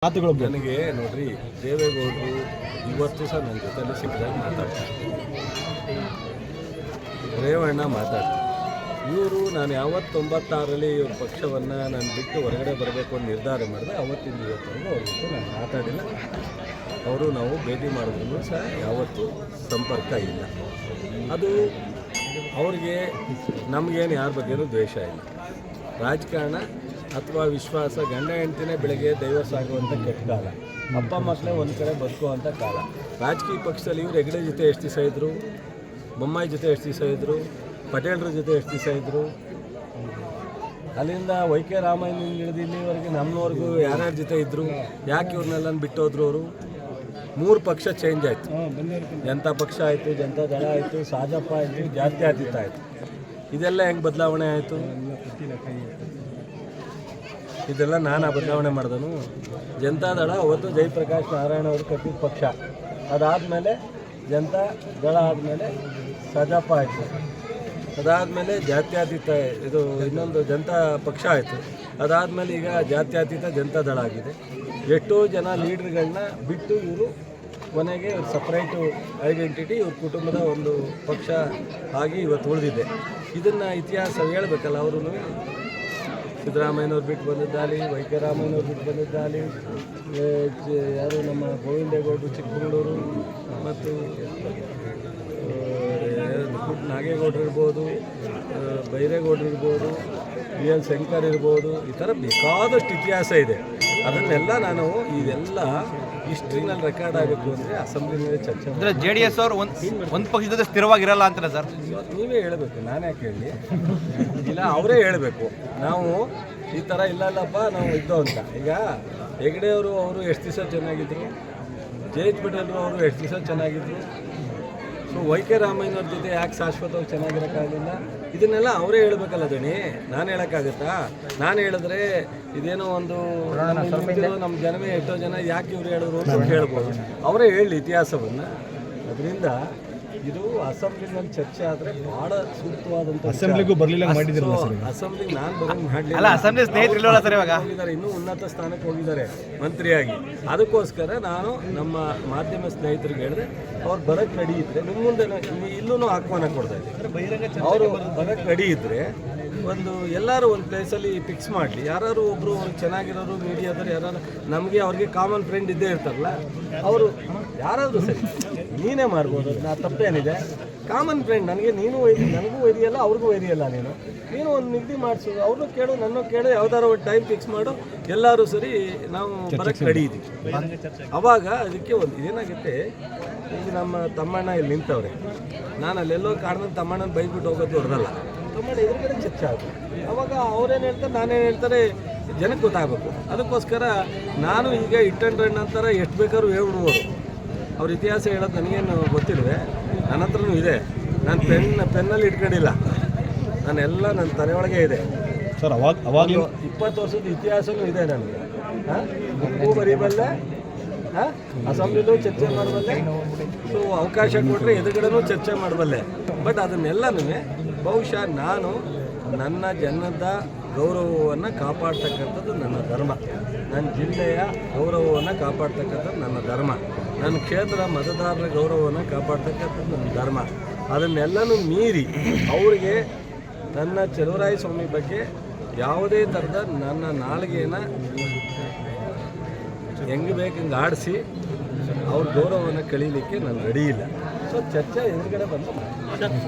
ಮಾತುಗಳು ನನಗೆ ನೋಡ್ರಿ, ದೇವೇಗೌಡರು ಇವತ್ತು ಸಹ ನನ್ನ ಜೊತೆಲಿ ಸಿಕ್ಕಿದಾಗ ಮಾತಾಡ್ತಾರೆ, ರೇವಣ್ಣ ಮಾತಾಡ್ತಾರೆ. ಇವರು ನಾನು ಯಾವತ್ತು 96ರಲ್ಲಿ ಇವ್ರ ಪಕ್ಷವನ್ನು ನಾನು ಬಿಟ್ಟು ಹೊರಗಡೆ ಬರಬೇಕು ಅಂತ ನಿರ್ಧಾರ ಮಾಡಿದೆ. ಅವತ್ತಿಂದ ಇವತ್ತವರೆಗೂ ಅವ್ರ ಜೊತೆ ನಾನು ಮಾತಾಡಿಲ್ಲ. ಅವರು ನಾವು ಭೇಟಿ ಮಾಡಿದ್ರು ಸಹ ಯಾವತ್ತೂ ಸಂಪರ್ಕ ಇಲ್ಲ. ಅದು ಅವ್ರಿಗೆ ನಮಗೇನು ಯಾರ ಬಗ್ಗೆನೂ ದ್ವೇಷ ಇಲ್ಲ. ರಾಜಕಾರಣ ಅಥವಾ ವಿಶ್ವಾಸ, ಗಂಡ ಹೆಂಡ್ತಿನೇ ಬೆಳಗ್ಗೆ ಡೈವರ್ಸ್ ಆಗುವಂಥ ಕೆಟ್ಟ ಕಾಲ, ಅಪ್ಪ ಮಕ್ಕಳೇ ಒಂದು ಕಡೆ ಬದುಕುವಂಥ ಕಾಲ. ರಾಜಕೀಯ ಪಕ್ಷದಲ್ಲಿ ಇವರು ಹೆಗಡೆ ಜೊತೆ ಎಷ್ಟು ದಿವಸ ಇದ್ದರು, ಬೊಮ್ಮಾಯಿ ಜೊತೆ ಎಷ್ಟು ದಿವಸ ಇದ್ದರು, ಪಟೇಲ್ರ ಜೊತೆ ಎಷ್ಟು ದಿವಸ ಇದ್ದರು, ಅಲ್ಲಿಂದ ವೈ.ಕೆ. ರಾಮಯ್ಯನಿಂದ ಹಿಡಿದು ಇಲ್ಲಿವರೆಗೆ ನಮ್ಮವರೆಗೂ ಯಾರ್ಯಾರ ಜೊತೆ ಇದ್ದರು. ಯಾಕೆ ಇವ್ರನ್ನೆಲ್ಲ ಬಿಟ್ಟೋದ್ರು ಅವರು? 3 ಪಕ್ಷ ಚೇಂಜ್ ಆಯಿತು. ಜನತಾ ಪಕ್ಷ ಆಯಿತು, ಜನತಾ ದಳ ಆಯಿತು, ಸಾಜಪ್ಪ ಆಯಿತು, ಜಾತ್ಯತೀತ ಆಯಿತು. ಇದೆಲ್ಲ ಹೆಂಗೆ ಬದಲಾವಣೆ ಆಯಿತು? ಇದೆಲ್ಲ ನಾನು ಬದಲಾವಣೆ ಮಾಡಿದನು. ಜನತಾ ದಳ ಅವತ್ತು ಜಯಪ್ರಕಾಶ್ ನಾರಾಯಣ ಅವರು ಕಟ್ಟಿದ ಪಕ್ಷ. ಅದಾದಮೇಲೆ ಜನತಾ ದಳ ಆದಮೇಲೆ ಸಾಜಪ್ಪ ಆಯಿತು. ಅದಾದಮೇಲೆ ಜಾತ್ಯತೀತ, ಇದು ಇನ್ನೊಂದು ಜನತಾ ಪಕ್ಷ ಆಯಿತು. ಅದಾದಮೇಲೆ ಈಗ ಜಾತ್ಯತೀತ ಜನತಾ ದಳ ಆಗಿದೆ. ಎಷ್ಟೋ ಜನ ಲೀಡ್ರ್ಗಳನ್ನ ಬಿಟ್ಟು ಇವರು ಕೊನೆಗೆ ಸಪ್ರೇಟು ಐಡೆಂಟಿಟಿ ಇವ್ರ ಕುಟುಂಬದ ಒಂದು ಪಕ್ಷ ಆಗಿ ಇವತ್ತು ಉಳಿದಿದೆ. ಇದನ್ನು ಇತಿಹಾಸ ಹೇಳಬೇಕಲ್ಲ. ಅವರು ಸಿದ್ದರಾಮಯ್ಯನವ್ರು ಬಿಟ್ಟು ಬಂದಿದ್ದಾಲಿ, ವೈ.ಕೆ. ರಾಮಯ್ಯನವ್ರು ಬಿಟ್ಟು ಬಂದಿದ್ದಾಲಿ, ಯಾರು ನಮ್ಮ ಗೋವಿಂದೇಗೌಡರು ಚಿಕ್ಕಮಗಳೂರು, ಮತ್ತು ನಾಗೇಗೌಡರು ಇರ್ಬೋದು, ಬೈರೇಗೌಡರು ಇರ್ಬೋದು, ಬಿ.ಎಲ್. ಶಂಕರ್ ಇರ್ಬೋದು. ಈ ಥರ ಬೇಕಾದಷ್ಟು ಇತಿಹಾಸ ಇದೆ. ಅದನ್ನೆಲ್ಲ ನಾನು ಇದೆಲ್ಲ ಹಿಸ್ಟ್ರಿನಲ್ಲಿ ರೆಕಾರ್ಡ್ ಆಗಬೇಕು ಅಂದರೆ ಅಸೆಂಬ್ಲಿನಲ್ಲಿ ಚರ್ಚೆ ಅಂದರೆ JDS ಅವರು ಒಂದು ಪಕ್ಷದ ಜೊತೆ ಸ್ಥಿರವಾಗಿರಲ್ಲ ಅಂತಾರೆ ಸರ್. ನೀವೇ ಹೇಳಬೇಕು, ನಾನು ಯಾಕೆ ಹೇಳಿ? ಇಲ್ಲ, ಅವರೇ ಹೇಳಬೇಕು. ನಾವು ಈ ಥರ ಇಲ್ಲಲ್ಲಪ್ಪ ನಾವು ಇದ್ದೋ ಅಂತ. ಈಗ ಹೆಗಡೆಯವರು ಅವರು ಎಷ್ಟು ದಿವಸ ಚೆನ್ನಾಗಿದ್ದರು, ಜಯಂತ್ ಪಟೇಲ್ರು ಅವರು ಎಷ್ಟು ದಿವಸ ಚೆನ್ನಾಗಿದ್ದರು. ಸೊ ವೈ.ಕೆ. ರಾಮಯ್ಯನವ್ರ ಜೊತೆ ಯಾಕೆ ಶಾಶ್ವತವಾಗಿ ಚೆನ್ನಾಗಿರೋಕ್ಕಾಗಲಿಲ್ಲ? ಇದನ್ನೆಲ್ಲ ಅವರೇ ಹೇಳಬೇಕಲ್ಲ ದಣಿ, ನಾನು ಹೇಳೋಕ್ಕಾಗತ್ತಾ? ನಾನು ಹೇಳಿದ್ರೆ ಇದೇನೋ ಒಂದು ನಮ್ಮ ಜನವೇ ಎಷ್ಟೋ ಜನ ಯಾಕೆ ಇವ್ರು ಹೇಳಿದ್ರು ಅಂತ ಹೇಳ್ಬೋದು. ಅವರೇ ಹೇಳಿ ಇತಿಹಾಸವನ್ನು. ಅದರಿಂದ ಇದು ಅಸೆಂಬ್ಲಿನಲ್ಲಿ ಚರ್ಚೆ ಆದರೆ ಭಾಳ ಸೂಕ್ತವಾದಂಥ. ಅಸೆಂಬ್ಲಿಗೂ ಬರಲಿಲ್ಲ ಮಾಡಿದ್ರಲ್ಲ ಸರ್. ಅಸೆಂಬ್ಲಿಗೆ ನಾನು ಬರೋಂಗೆ ಮಾಡಲಿಲ್ಲ. ಅಲ್ಲ, ಅಸೆಂಬ್ಲಿ ಸ್ನೇಹಿತರಿಲ್ಲ ಸರ್, ಇವಾಗ ಹೋಗಿದ್ದಾರೆ, ಇನ್ನೂ ಉನ್ನತ ಸ್ಥಾನಕ್ಕೆ ಹೋಗಿದ್ದಾರೆ ಮಂತ್ರಿಯಾಗಿ. ಅದಕ್ಕೋಸ್ಕರ ನಾನು ನಮ್ಮ ಮಾಧ್ಯಮ ಸ್ನೇಹಿತರಿಗೆ ಹೇಳಿದೆ, ಅವ್ರು ಬರೋಕ್ಕೆ ರೆಡಿ ಇದ್ದರೆ ನಿಮ್ಮ ಮುಂದೆ ಇಲ್ಲೂ ಆಹ್ವಾನ ಕೊಡ್ತಾ ಇದ್ದೆ. ಅವರು ಬರೋಕ್ಕೆ ರೆಡಿ ಇದ್ದರೆ ಎಲ್ಲರೂ ಒಂದು ಪ್ಲೇಸಲ್ಲಿ ಫಿಕ್ಸ್ ಮಾಡಲಿ. ಯಾರು ಒಬ್ಬರು ಚೆನ್ನಾಗಿರೋರು ಮೀಡಿಯಾದವ್ರು ಯಾರು ನಮಗೆ ಅವ್ರಿಗೆ ಕಾಮನ್ ಫ್ರೆಂಡ್ ಇದ್ದೇ ಇರ್ತಾರಲ್ಲ, ಅವರು ಯಾರಾದರೂ ಸರಿ ನೀನೇ ಮಾಡ್ಬೋದು. ನಾ ತಪ್ಪೇನಿದೆ? ಕಾಮನ್ ಫ್ರೆಂಡ್ ನನಗೆ ನೀನು ನನಗೂ ಒಯ್ದಿಯಲ್ಲ, ಅವ್ರಿಗೂ ಒಯ್ದಿಯಲ್ಲ. ನೀನು ಒಂದು ನಿಗದಿ ಮಾಡಿಸು, ಅವ್ರನ್ನೂ ಕೇಳು, ನನ್ನ ಕೇಳು, ಯಾವ್ದಾರು ಒಂದು ಟೈಮ್ ಫಿಕ್ಸ್ ಮಾಡು, ಎಲ್ಲರೂ ಸರಿ ನಾವು ಬರೋಕ್ಕೆ ರೆಡಿ ಇದ್ದೀವಿ. ಅವಾಗ ಅದಕ್ಕೆ ಒಂದು ಏನಾಗುತ್ತೆ, ಈಗ ನಮ್ಮ ತಮ್ಮಣ್ಣ ಇಲ್ಲಿ ನಿಂತವ್ರೆ, ನಾನು ಅಲ್ಲೆಲ್ಲೋ ಕಾರಣದ ತಮ್ಮಣ್ಣನ ಬೈದ್ಬಿಟ್ಟು ಹೋಗೋದು ಹೊರದಲ್ಲ. ತಮ್ಮಣ್ಣ ಎದುರುಗಡೆ ಚರ್ಚೆ ಆಗುತ್ತೆ. ಅವಾಗ ಅವ್ರೇನು ಹೇಳ್ತಾರೆ, ನಾನೇನು ಹೇಳ್ತಾರೆ ಜನಕ್ಕೆ ಗೊತ್ತಾಗಬೇಕು. ಅದಕ್ಕೋಸ್ಕರ ನಾನು ಈಗ ಇಟ್ ಆ್ಯಂಡ್ ರನ್ ಅಂತಾರೆ ಎಷ್ಟು ಬೇಕಾದ್ರೂ ಹೇಳ್ಬಿಡ್ಬೋದು. ಅವ್ರ ಇತಿಹಾಸ ಹೇಳೋದು ನನಗೇನು ಗೊತ್ತಿಲ್ವೇ? ನನ್ನ ಹತ್ರನೂ ಇದೆ. ನಾನು ಪೆನ್ನಲ್ಲಿ ಇಟ್ಕೊಂಡಿಲ್ಲ, ನಾನೆಲ್ಲ ನನ್ನ ತಲೆಯೊಳಗೆ ಇದೆ ಸರ್. ಅವಾಗ 20 ವರ್ಷದ ಇತಿಹಾಸನೂ ಇದೆ ನನಗೆ. ಬುಕ್ಕು ಬರೀಬಲ್ಲೆ, ಅಸೆಂಬ್ಲಿಲೂ ಚರ್ಚೆ ಮಾಡಬಲ್ಲೆ, ಸೊ ಅವಕಾಶ ಕೊಟ್ಟರೆ ಎದುರುಗಡೆನೂ ಚರ್ಚೆ ಮಾಡಬಲ್ಲೆ. ಬಟ್ ಅದನ್ನೆಲ್ಲನೂ ಬಹುಶಃ ನಾನು ನನ್ನ ಜನದ ಗೌರವವನ್ನು ಕಾಪಾಡ್ತಕ್ಕಂಥದ್ದು ನನ್ನ ಧರ್ಮ, ನನ್ನ ಜಿಲ್ಲೆಯ ಗೌರವವನ್ನು ಕಾಪಾಡ್ತಕ್ಕಂಥದ್ದು ನನ್ನ ಧರ್ಮ, ನನ್ನ ಕ್ಷೇತ್ರ ಮತದಾರರ ಗೌರವವನ್ನು ಕಾಪಾಡ್ತಕ್ಕಂಥದ್ದು ನನ್ನ ಧರ್ಮ. ಅದನ್ನೆಲ್ಲನೂ ಮೀರಿ ಅವರಿಗೆ ನನ್ನ ಚಲುವರಾಯಸ್ವಾಮಿ ಬಗ್ಗೆ ಯಾವುದೇ ಥರದ ನನ್ನ ನಾಲಿಗೆಯನ್ನು ಹೆಂಗೆ ಬೇಕು ಹಿಂಗೆ ಆಡಿಸಿ ಅವ್ರ ಗೌರವವನ್ನು ಕಳೀಲಿಕ್ಕೆ ನಾನು ರೆಡಿ ಇಲ್ಲ. ಸೊ ಚರ್ಚೆ ಎದುರುಗಡೆ ಬಂದು